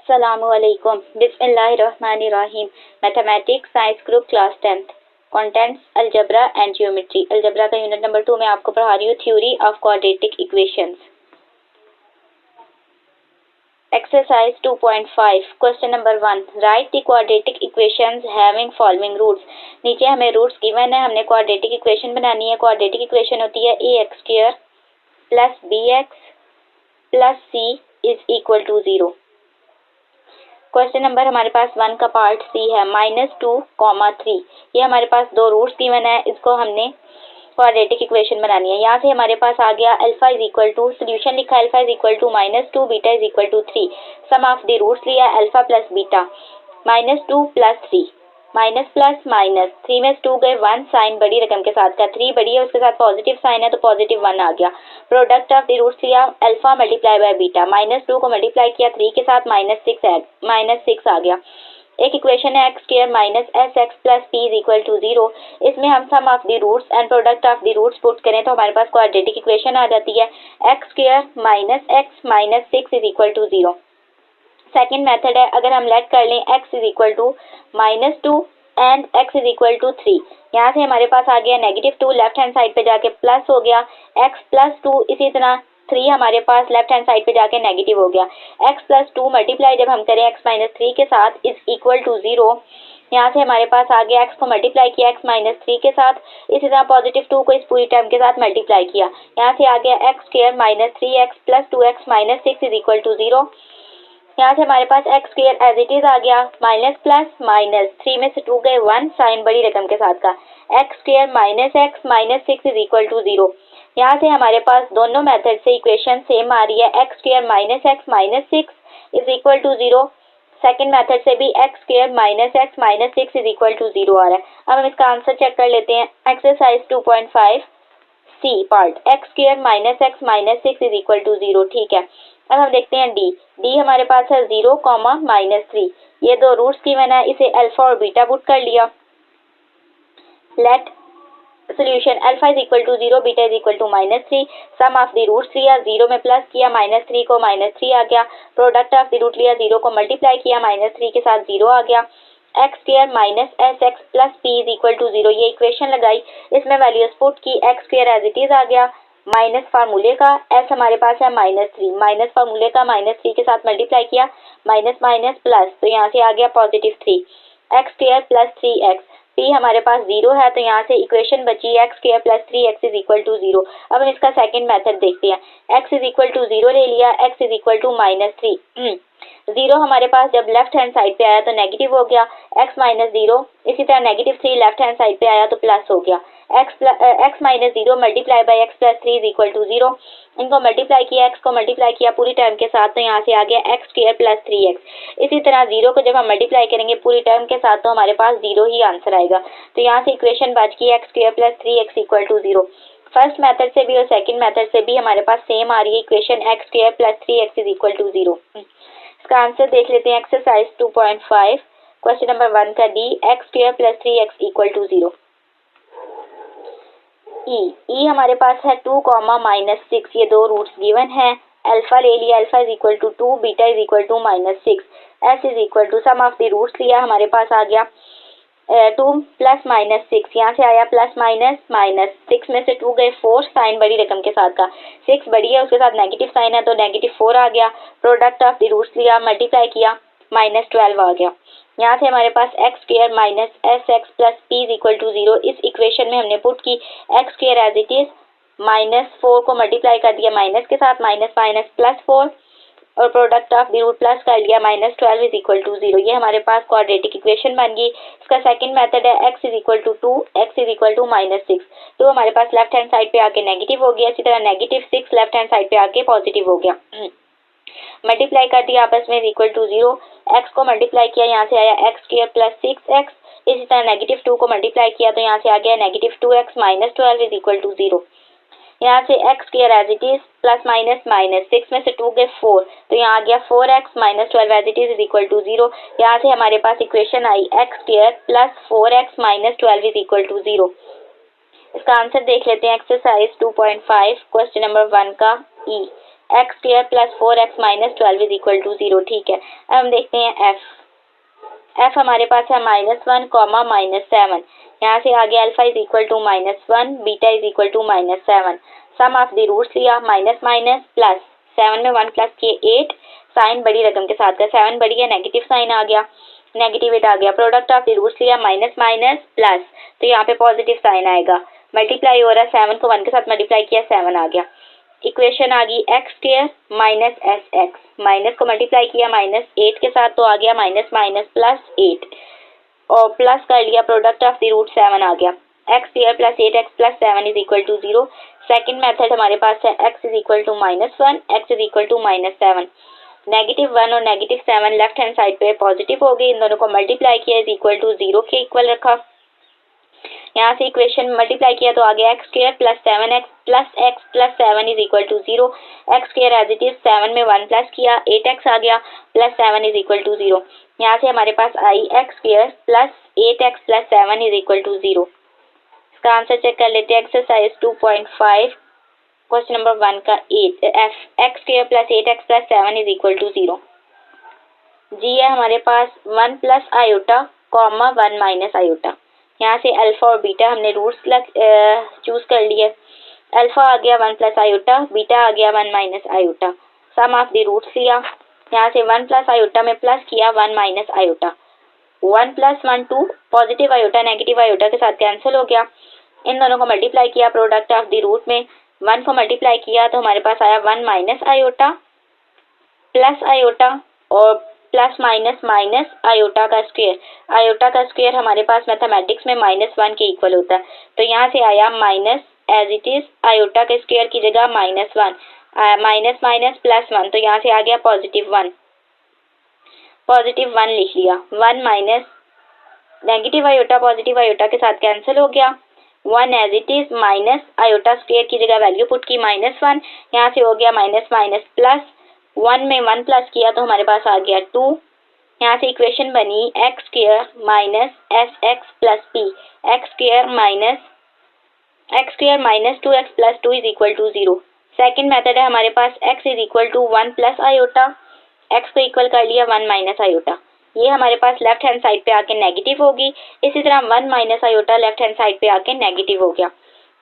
Assalamualaikum. Bismillahirrahmanirrahim. Mathematics science group class 10th. Contents algebra and geometry. Algebra का unit number 2 में आपको पढ़ा रही हूँ theory of quadratic equations. Exercise 2.5 question number 1. Write the quadratic equations having following roots. नीचे हमें roots given है, हमने क्वाड्रेटिक इक्वेशन बनानी है. क्वाड्रेटिक इक्वेशन होती है ax² plus bx plus c is equal to 0. Question number हमारे पास 1 का पार्ट सी है. -2, 3 ये हमारे पास दो रूट्स गिवन है. इसको हमने क्वाड्रेटिक इक्वेशन बनानी है. यहाँ से हमारे पास आ गया alpha is equal to, solution लिखा alpha is equal to -2, beta is equal to 3. Sum of the roots लिया alpha plus beta. -2 plus 3, minus plus minus, 3 में 2 गए 1, साइन बड़ी रकम के साथ का 3 बड़ी है, उसके साथ पॉजिटिव साइन है तो पॉजिटिव 1 आ गया. प्रोडक्ट ऑफ द रूट्स लिया अल्फा मल्टीप्लाई बाय बीटा. -2 को मल्टीप्लाई किया 3 के साथ -6 आ गया. एक इक्वेशन है x² minus sx plus p is equal to 0. इसमें हम sum of the roots and product of the roots put करें तो हमारे पास क्वाड्रेटिक इक्वेशन आ जाती है x² minus x minus 6 is equal to 0. Second method है, अगर हम लेट कर लें x is equal to -2 and x is equal to 3. यहाँ से हमारे पास आ गया -2, लेफ्ट हैंड साइड पे जाके प्लस हो गया x प्लस 2. इसी तरह 3 हमारे पास लेफ्ट हैंड साइड पे जाके नेगेटिव हो गया. x प्लस 2 मल्टीप्लाई जब हम करें x माइनस 3 के साथ इज इक्वल टू 0. यहाँ से हमारे पास आ गया x को मल्टीप्लाई किया x माइनस 3 के साथ. इसी तरह पॉजिटिव 2 को इस पूरी टर्म के साथ मल्टीप्लाई किया. यहाँ से आ गया x² minus 3x plus 2x minus 6 is equal to 0. यहाँ से हमारे पास x² एज इट इज आ गया. माइनस प्लस माइनस, 3 में से 2 गए 1, साइन बड़ी रकम के साथ का. x² minus x minus 6 is equal to 0. यहाँ से हमारे पास दोनों मेथड से इक्वेशन सेम आ रही है. x² minus x minus 6 is equal to 0. Second method से भी x² minus x minus 6 is equal to 0 आ रहा है. अब हम इसका आंसर चेक कर लेते हैं. Exercise 2.5 C part, x² minus x minus 6 is equal to 0. ठीक है. अब हम देखते हैं डी हमारे पास है 0, -3. ये दो रूट्स गिवन है, इसे अल्फा और बीटा पुट कर लिया. Let solution alpha is equal to 0, beta is equal to -3. Sum of the roots लिया, 0 में प्लस किया, -3 को -3 आ गया. प्रोडक्ट ऑफ द रूट लिया, 0 को मल्टीप्लाई किया, -3 के साथ 0 आ गया. x² minus sx plus p is equal to 0. ये इक्वेशन लगाई, इसमें वैल्यूज पुट की. x² एज इट इज आ गया, माइनस फार्मूले का s हमारे पास है -3, माइनस फार्मूले का -3 के साथ मल्टीप्लाई किया, माइनस माइनस प्लस, तो यहाँ से आ गया positive 3. x² plus 3x, p हमारे पास 0 है तो यहाँ से इक्वेशन बची x² plus 3x is equal to 0. अब हम इसका सेकंड मेथड देखते हैं. x इज इक्वल टू 0 ले लिया, x इज इक्वल टू -3. 0 हमारे पास जब लेफ्ट हैंड साइड पे आया तो नेगेटिव हो गया, x माइनस 0. इसी तरह -3 लेफ्ट हैंड साइड पे आया तो प्लस हो गया. x minus 0 multiply by x plus 3 is equal to 0. इनको मल्टीप्लाई किया, x को मल्टीप्लाई किया पूरी टर्म के साथ तो यहाँ से आ गया x² प्लस 3x. इसी तरह 0 को जब हम मल्टीप्लाई करेंगे पूरी टर्म के साथ तो हमारे पास 0 ही आंसर आएगा. तो यहाँ से इक्वेशन बच गई x² plus 3x equal to 0. First method से भी और सेकंड मेथड से भी हमारे पास सेम आ रही है equation x² plus 3x is equal to 0. इसका आंसर देख लेते हैं. एक्सरसाइज 2.5 क्वेश्चन नंबर 1 का D, x² plus 3x equal to 0. E हमारे पास है 2, -6. ये दो रूट्स गिवन है. अल्फा ले लिया, alpha is equal to 2, beta is equal to -6. S is equal to sum of the roots लिया, हमारे पास आ गया 2 प्लस -6. यहाँ से आया प्लस माइनस माइनस, 6 में से 2 गए 4, साइन बड़ी रकम के साथ का. 6 बड़ी है, उसके साथ नेगेटिव साइन है तो -4 आ गया. प्रोडक्ट ऑफ द रूट्स लिया, मल्टीप्लाई किया, -12 आ गया. यहाँ से हमारे पास x² minus sx plus p is equal to 0. इस इक्वेशन में हमने पुट की x² एज इट इज, -4 को मल्टीप्लाई कर दिया माइनस के साथ, माइनस माइनस प्लस 4 और product of the root plus कर लिया, -12 इज इक्वल टू 0. ये हमारे पास क्वाड्रेटिक इक्वेशन बन गई. इसका सेकंड मेथड है x is equal to 2, x is equal to -6. तो हमारे पास लेफ्ट हैंड साइड पे आके नेगेटिव हो गया. इसी तरह -6 लेफ्ट हैंड साइड पे आके पॉजिटिव हो गया. मल्टीप्लाई कर दिया आपस में इक्वल टू 0. x को मल्टीप्लाई किया, यहाँ से आया x² प्लस 6x. इसी तरह -2 को मल्टीप्लाई किया तो यहाँ से आ गया -2x minus 12 is equal to 0. यहाँ से x² as it is, plus minus minus, 6 में से 2 गए 4 तो यहाँ आ गया 4x minus 12 as it is equal to 0. यहाँ से हमारे पास इक्वेशन आई x² plus 4x minus 12 is equal to 0. इसका आंसर देख लेते हैं. एक्सरसाइज 2.5 क्वेश्चन नंबर 1 का E, x square plus 4x minus 12 is equal to 0। ठीक है, अब हम देखते हैं एफ हमारे पास है -1 कॉमा -7। यहाँ से आगे alpha is equal to -1, beta is equal to -7। Sum of the roots लिया, माइनस माइनस प्लस, 7 में 1 प्लस किए 8, साइन बड़ी रकम के साथ का, 7 बड़ी है, नेगेटिव साइन आ गया, नेगेटिव 8 आ गया। प्रोडक्ट ऑफ द रूट्स लिया, माइनस माइनस प्लस, तो यहाँ पे पॉजिटिव साइन आएगा। मल्टीप्लाई हो रहा है, 7 को 1 के साथ मल्टीप्लाई किया, 7 आ गया। इक्वेशन आ गई x square minus S x, minus को मल्टीप्लाई किया -8 के साथ, तो आ गया माइनस माइनस प्लस 8, और प्लस कर लिया, प्रोडक्ट ऑफ द रूट 7 आ गया। X square plus 8x plus 7 is equal to 0। Second method हमारे पास है x is equal to -1, x is equal to -7। -1 और -7 लेफ्ट हैंड साइड पे पॉजिटिव हो गई, इन दोनों को मल्टीप्लाई किया इज इक्वल टू 0 के इक्वल रखा। यहाँ से इक्वेशन मल्टीप्लाई किया तो आ गया x square plus 7x plus 7 is equal to 0। X square as it is, 7 में 1 प्लस किया, 8x आ गया, प्लस 7 इज इक्वल टू 0। यहाँ से हमारे पास आई x square plus 8x plus 7 is equal to 0। इसका आंसर चेक कर लेते हैं। एक्सरसाइज 2.5 क्वेश्चन नंबर 1 का F, x square plus 8x plus 7 is equal to 0। G है हमारे पास 1 plus iota comma 1 minus iota. यहाँ से अल्फा और बीटा हमने रूट्स चूज कर लिए। अल्फा आ गया 1 प्लस आयोटा, बीटा आ गया 1 minus iota. Sum of the roots लिया, यहाँ से 1 प्लस आयोटा में प्लस किया 1 minus iota. 1 plus 1 2, positive iota negative iota के साथ कैंसिल हो गया। इन दोनों को मल्टीप्लाई किया, प्रोडक्ट ऑफ द रूट में 1 को मल्टीप्लाई किया तो हमारे पास आया 1 माइनस आयोटा प्लस आयोटा और प्लस माइनस माइनस आयोटा का स्क्वायर। आयोटा का स्क्वायर हमारे पास मैथमेटिक्स में -1 के इक्वल होता है, तो यहाँ से आया minus as it is, iota के स्क्वायर की जगह -1, माइनस माइनस प्लस 1, तो यहाँ से आ गया +1, +1 लिख लिया। 1 minus negative iota positive iota के साथ कैंसिल हो गया, 1 as it is, minus iota square की जगह वैल्यू पुट की -1, यहाँ से हो गया माइनस माइनस प्लस, 1 में 1 प्लस किया तो हमारे पास आ गया 2। यहाँ से इक्वेशन बनी x square minus S x plus P, x square minus 2x plus 2 is equal to 0। Second method है हमारे पास x is equal to 1 plus iota, x को इक्वल कर लिया 1 माइनस आयोटा। ये हमारे पास लेफ्ट हैंड साइड पे आके नेगेटिव होगी, इसी तरह 1 minus iota left hand side पे आके नेगेटिव हो गया।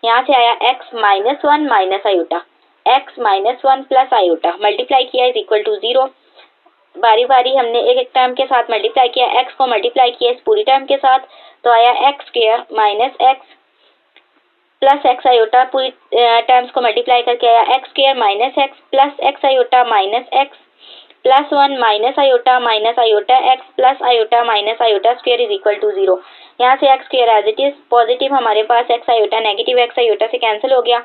यहाँ से आया x minus 1 minus iota, x minus 1 plus iota, multiply किया इज इक्वल टू 0। बारी बारी हमने एक एक टर्म के साथ मल्टीप्लाई किया, x को मल्टीप्लाई किया इस पूरी टर्म के साथ, तो आया x square minus x plus x iota, पूरी टर्म्स को मल्टीप्लाई करके आया x square minus x plus x iota minus x plus 1 minus iota x plus iota minus iota square is equal to 0। यहाँ से x square as it is, positive हमारे पास x iota negative x iota से cancel हो गया,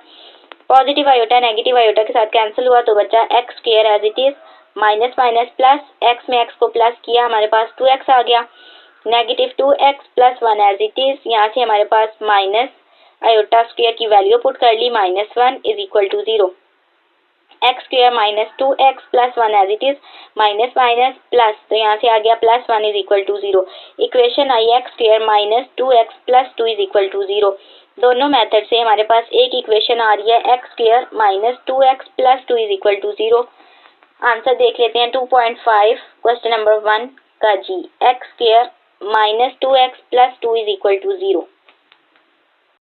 positive iota negative iota के साथ cancel हुआ तो बचा x square as it is, minus minus plus, x में एक्स को प्लस किया हमारे पास 2x आ गया, negative 2x plus 1 as it is, यहाँ से हमारे पास माइनस आयोटा स्क्वायर की वैल्यू पुट कर ली -1 is equal to 0। X square minus 2x plus 1 as it is, minus minus plus, तो यहाँ से आ गया +1 is equal to 0। Equation I x square minus 2x plus 2 is equal to 0। दोनों method से हमारे पास एक इक्वेशन आ रही है x square minus 2x plus 2 is equal to 0। Answer देख लेते हैं 2.5 क्वेश्चन नंबर 1 का G, x square minus 2x plus 2 is equal to 0।